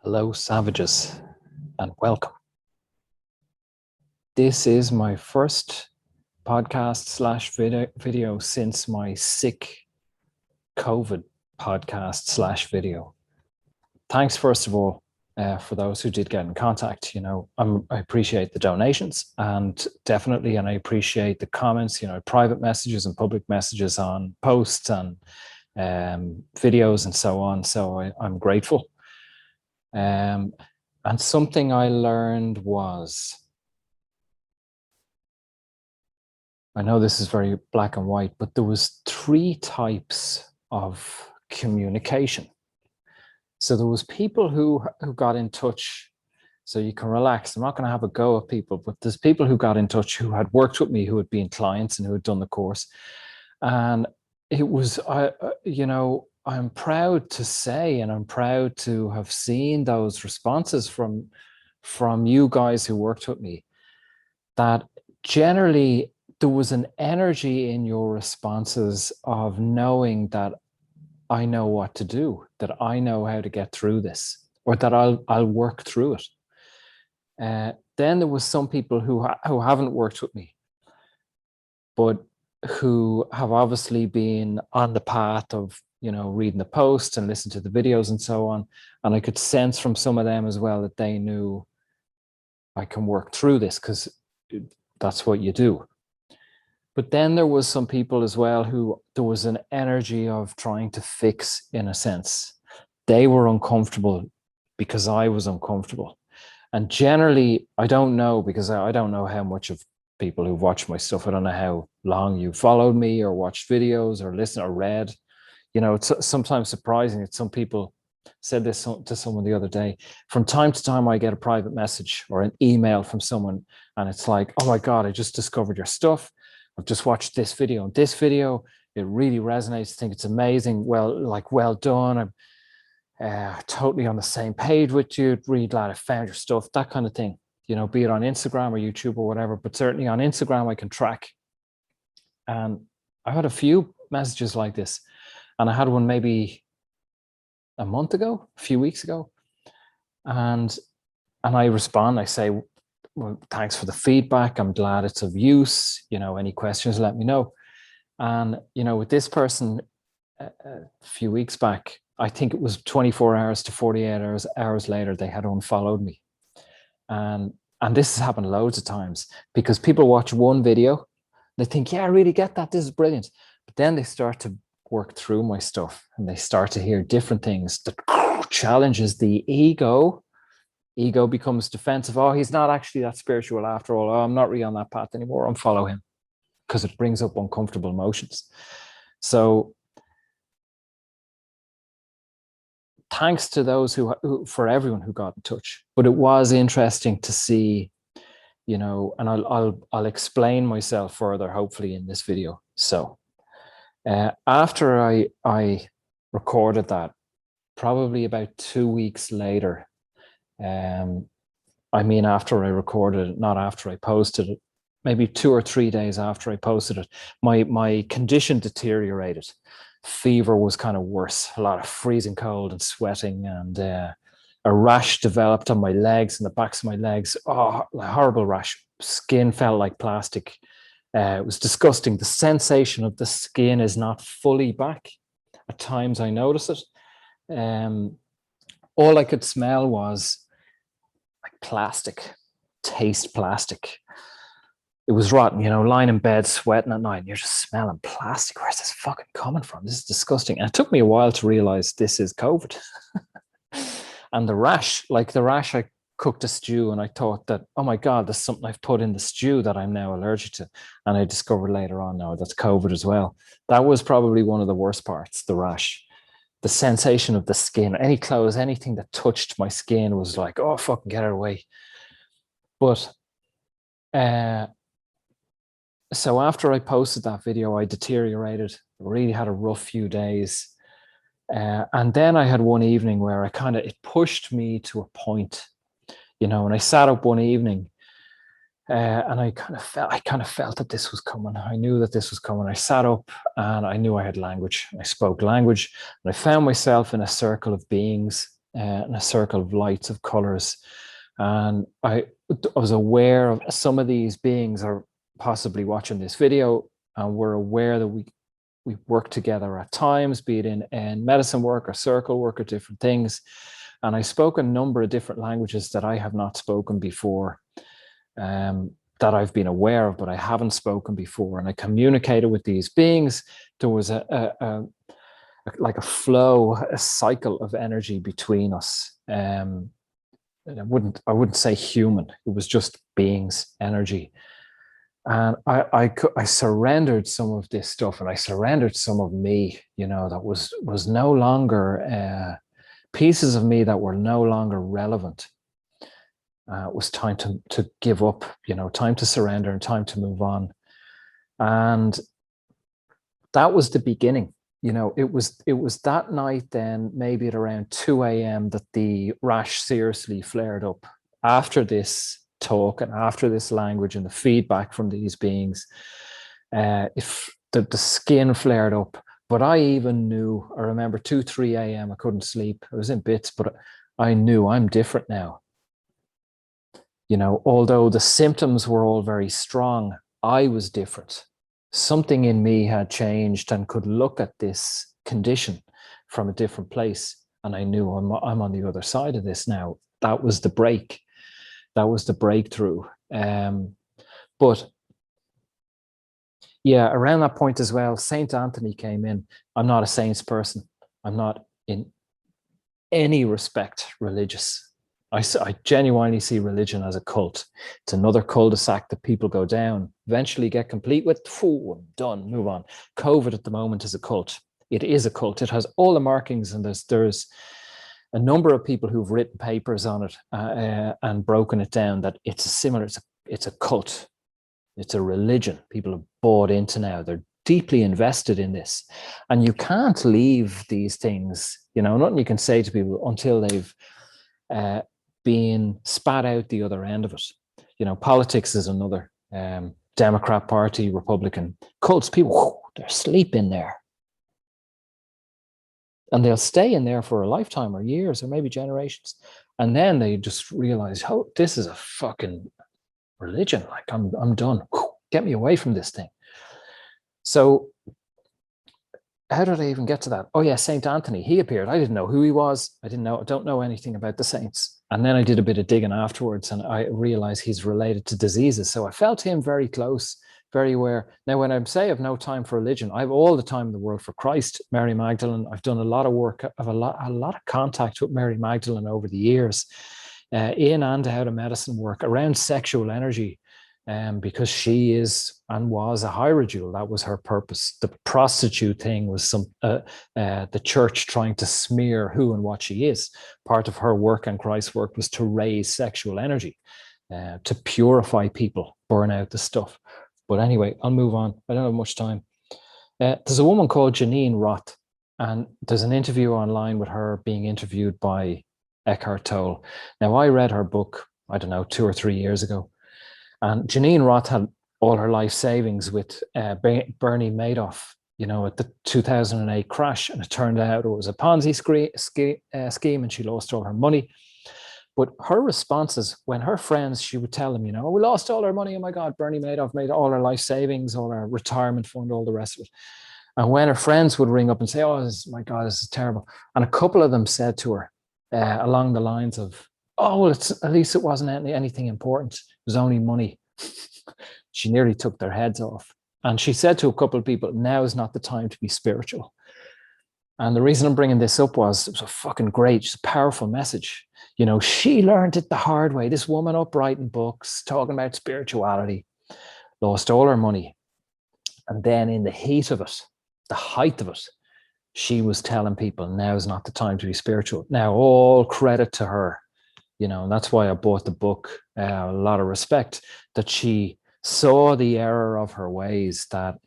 Hello, savages, and welcome. This is my first podcast slash video since my sick COVID podcast slash video. Thanks, first of all, for those who did get in contact. I appreciate the donations and I appreciate the comments, private messages and public messages on posts and videos and so on. So I'm grateful. And something I learned was, I know this is very black and white, but there was 3 types of communication. So there was people who got in touch. So you can relax. I'm not going to have a go at people, but there's people who got in touch who had worked with me, who had been clients and who had done the course. And it was, I'm proud to say, and I'm proud to have seen those responses from you guys who worked with me, that generally there was an energy in your responses of knowing that I know what to do, that I know how to get through this, or that I'll work through it. Then there was some people who haven't worked with me, but who have obviously been on the path of, reading the posts and listening to the videos and so on. And I could sense from some of them as well that they knew I can work through this because that's what you do. But then there was some people as well who there was an energy of trying to fix, in a sense. They were uncomfortable because I was uncomfortable. And generally, I don't know, because I don't know how much of people who've watched my stuff, I don't know how long you followed me or watched videos or listened or read. It's sometimes surprising that some people said this to someone the other day. From time to time, I get a private message or an email from someone, and it's like, oh my God, I just discovered your stuff. I've just watched this video and this video. It really resonates. I think it's amazing. Well done. I'm totally on the same page with you. Really glad I found your stuff, that kind of thing. Be it on Instagram or YouTube or whatever, but certainly on Instagram, I can track. And I had a few messages like this. And I had one maybe a month ago, a few weeks ago. And I respond, I say, well, thanks for the feedback. I'm glad it's of use. Any questions, let me know. And, with this person a few weeks back, I think it was 24 hours to 48 hours later, they had unfollowed me. And this has happened loads of times, because people watch one video, they think, yeah, I really get that, this is brilliant. But then they start to work through my stuff and they start to hear different things that challenges the ego. Ego becomes defensive. Oh, he's not actually that spiritual after all. Oh, I'm not really on that path anymore. Unfollow him, because it brings up uncomfortable emotions. So thanks to those who for everyone who got in touch. But it was interesting to see, and I'll explain myself further, hopefully, in this video. So after I recorded that, probably about 2 weeks later, after I recorded it, not after I posted it, maybe 2 or 3 days after I posted it, my condition deteriorated. Fever was kind of worse, a lot of freezing cold and sweating, and a rash developed on my legs and the backs of my legs. Oh, a horrible rash. Skin felt like plastic. It was disgusting. The sensation of the skin is not fully back. At times I notice it. All I could smell was like plastic, taste plastic. It was rotten, lying in bed, sweating at night, and you're just smelling plastic. Where's this fucking coming from? This is disgusting. And it took me a while to realize this is COVID. And the rash, I cooked a stew and I thought that, oh my God, there's something I've put in the stew that I'm now allergic to. And I discovered later on, no, that's COVID as well. That was probably one of the worst parts, the rash. The sensation of the skin, any clothes, anything that touched my skin was like, oh, fucking get out of the way. But so after I posted that video, I deteriorated, really had a rough few days. And then I had one evening where it pushed me to a point, and I sat up one evening and I kind of felt that this was coming. I knew that this was coming. I sat up and I knew I had language. I spoke language, and I found myself in a circle of beings in a circle of lights, of colors. And I was aware of some of these beings are possibly watching this video, and we're aware that we work together at times, be it in medicine work or circle work or different things. And I spoke a number of different languages that I have not spoken before, that I've been aware of, but I haven't spoken before. And I communicated with these beings. There was like a flow, a cycle of energy between us. And I wouldn't say human. It was just beings, energy. And I surrendered some of this stuff, and I surrendered some of me, that was no longer pieces of me that were no longer relevant. It was time to give up, time to surrender and time to move on. And that was the beginning. It was that night then, maybe at around 2 a.m. that the rash seriously flared up. After this talk and after this language and the feedback from these beings, if the skin flared up. But I remember 2, 3 a.m. I couldn't sleep. I was in bits, but I knew I'm different now. Although the symptoms were all very strong, I was different. Something in me had changed and could look at this condition from a different place. And I knew I'm on the other side of this now. That was the break. That was the breakthrough. But yeah, around that point as well, Saint Anthony came in. I'm not a saints person. I'm not in any respect religious. I genuinely see religion as a cult. It's another cul-de-sac that people go down, eventually get complete with, I'm done, move on. COVID at the moment is a cult. It is a cult. It has all the markings, and there's a number of people who've written papers on it and broken it down that it's a cult. It's a religion. People have bought into now. They're deeply invested in this. And you can't leave these things, nothing you can say to people until they've been spat out the other end of it. Politics is another. Democrat Party, Republican, cults, people, they're asleep in there. And they'll stay in there for a lifetime or years or maybe generations. And then they just realize, oh, this is a fucking religion. Like, I'm done. Get me away from this thing. So how did I even get to that? Oh yeah, Saint Anthony, he appeared. I didn't know who he was. I don't know anything about the saints. And then I did a bit of digging afterwards, and I realized he's related to diseases. So I felt him very close, very aware. Now, when I say I've no time for religion, I have all the time in the world for Christ, Mary Magdalene. I've done a lot of work. I have a lot of contact with Mary Magdalene over the years, in and out of medicine work around sexual energy. Because she is and was a hierodule. That was her purpose. The prostitute thing was the church trying to smear who and what she is. Part of her work and Christ's work was to raise sexual energy, to purify people, burn out the stuff. But anyway, I'll move on. I don't have much time. There's a woman called Janine Roth, and there's an interview online with her being interviewed by Eckhart Tolle. Now, I read her book, I don't know, 2 or 3 years ago. And Janine Roth had all her life savings with Bernie Madoff, at the 2008 crash. And it turned out it was a Ponzi scheme, and she lost all her money. But her responses, when her friends, she would tell them, we lost all our money. Oh my God, Bernie Madoff made all our life savings, all our retirement fund, all the rest of it. And when her friends would ring up and say, my God, this is terrible. And a couple of them said to her along the lines of, oh, well, at least it wasn't anything important. It was only money. She nearly took their heads off. And she said to a couple of people, now is not the time to be spiritual. And the reason I'm bringing this up was, it was a fucking great, just a powerful message. She learned it the hard way. This woman up writing books, talking about spirituality, lost all her money. And then in the heat of it, the height of it, she was telling people, now is not the time to be spiritual. Now, all credit to her. And that's why I bought the book. A lot of respect that she saw the error of her ways, that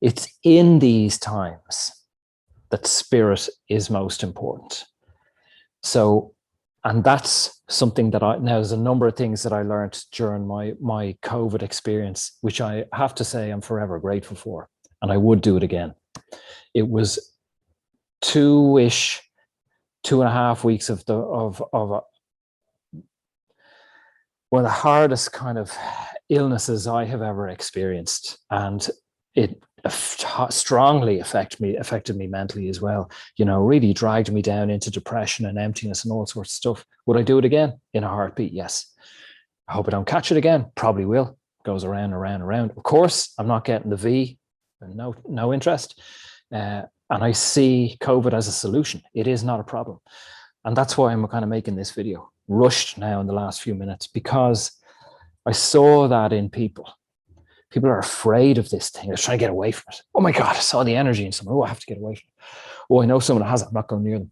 it's in these times that spirit is most important. So, and that's something that now there's a number of things that I learned during my COVID experience, which I have to say I'm forever grateful for. And I would do it again. It was 2 2.5 weeks of one of the hardest kind of illnesses I have ever experienced, and it strongly affected me mentally as well. Really dragged me down into depression and emptiness and all sorts of stuff. Would I do it again? In a heartbeat, yes. I hope I don't catch it again. Probably will. Goes around, around, around. Of course, I'm not getting the V. No interest. And I see COVID as a solution. It is not a problem. And that's why I'm kind of making this video. Rushed now in the last few minutes, because I saw that in people. People are afraid of this thing. They're trying to get away from it. Oh my God, I saw the energy in someone. Oh, I have to get away from it. Oh, I know someone that has it. I'm not going near them.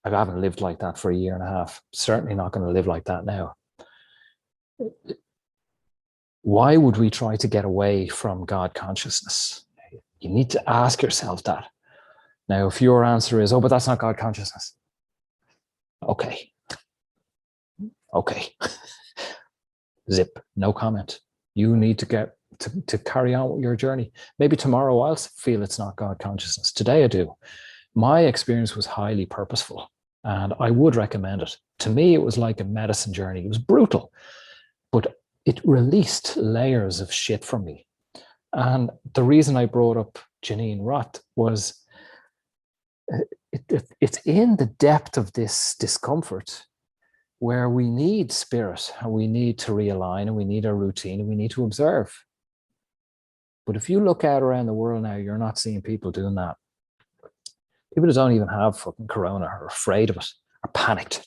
I haven't lived like that for a year and a half. Certainly not going to live like that now. Why would we try to get away from God consciousness? You need to ask yourself that. Now, if your answer is, oh, but that's not God consciousness. Okay. Zip, no comment. You need to get to carry on with your journey. Maybe tomorrow I'll feel it's not God consciousness. Today I do. My experience was highly purposeful, and I would recommend it. To me, it was like a medicine journey. It was brutal, but it released layers of shit from me. And the reason I brought up Janine Roth was it's in the depth of this discomfort where we need spirit, and we need to realign, and we need a routine, and we need to observe. But if you look out around the world now, you're not seeing people doing that. People that don't even have fucking corona are afraid of it, are panicked.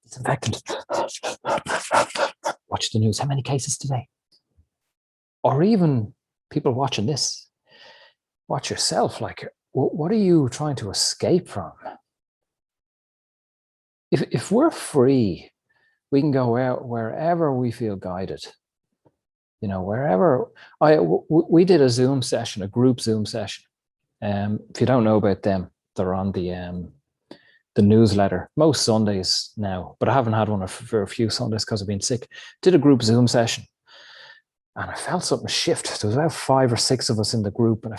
Disinfectant. Watch the news. How many cases today? Or even people watching this, watch yourself. Like, what are you trying to escape from? If we're free, we can go out wherever we feel guided. Wherever. We did a Zoom session, a group Zoom session. If you don't know about them, they're on the newsletter most Sundays now, but I haven't had one for a few Sundays because I've been sick. Did a group Zoom session, and I felt something shift. There was about 5 or 6 of us in the group, and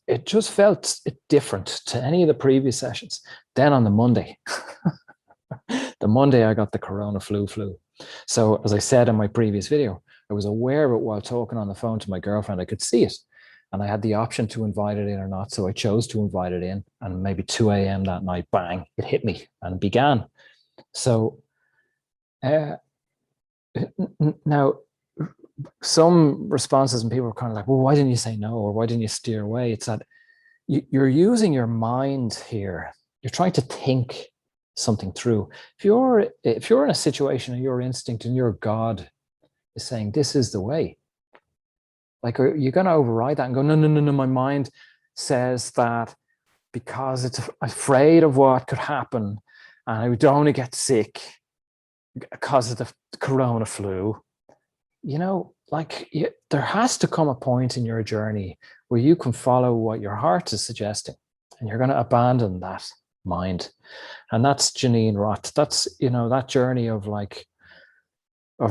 it just felt different to any of the previous sessions. Then on the Monday, I got the corona flu. So as I said in my previous video, I was aware of it while talking on the phone to my girlfriend. I could see it, and I had the option to invite it in or not. So I chose to invite it in, and maybe 2 a.m. that night, bang, it hit me and began. So now some responses, and people are kind of like, well, why didn't you say no? Or why didn't you steer away? It's that you're using your mind here. You're trying to think something through. If you're in a situation and your instinct and your God is saying, this is the way, like, are you going to override that and go, no, my mind says that because it's afraid of what could happen, and I don't want to get sick because of the corona flu. There has to come a point in your journey where you can follow what your heart is suggesting, and you're going to abandon that mind. And that's Janine Roth. That's, that journey of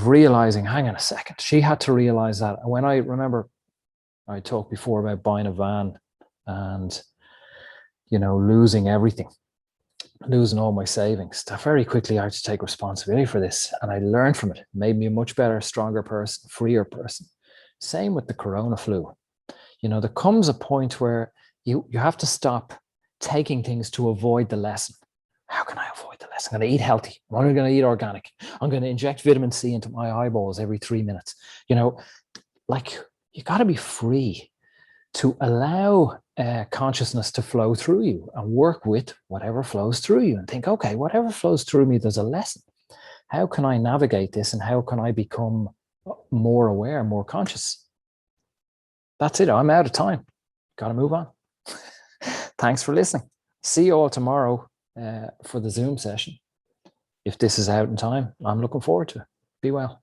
realizing, hang on a second. She had to realize that. And when I remember, I talked before about buying a van and, losing everything, losing all my savings. That very quickly I had to take responsibility for this. And I learned from it. It made me a much better, stronger person, freer person. Same with the corona flu. There comes a point where you have to stop taking things to avoid the lesson. How can I avoid the lesson? I'm going to eat healthy. I'm only going to eat organic. I'm going to inject vitamin C into my eyeballs every 3 minutes. You got to be free to allow consciousness to flow through you and work with whatever flows through you and think, okay, whatever flows through me, there's a lesson. How can I navigate this, and how can I become more aware, more conscious? That's it. I'm out of time. Got to move on. Thanks for listening. See you all tomorrow for the Zoom session. If this is out in time, I'm looking forward to it. Be well.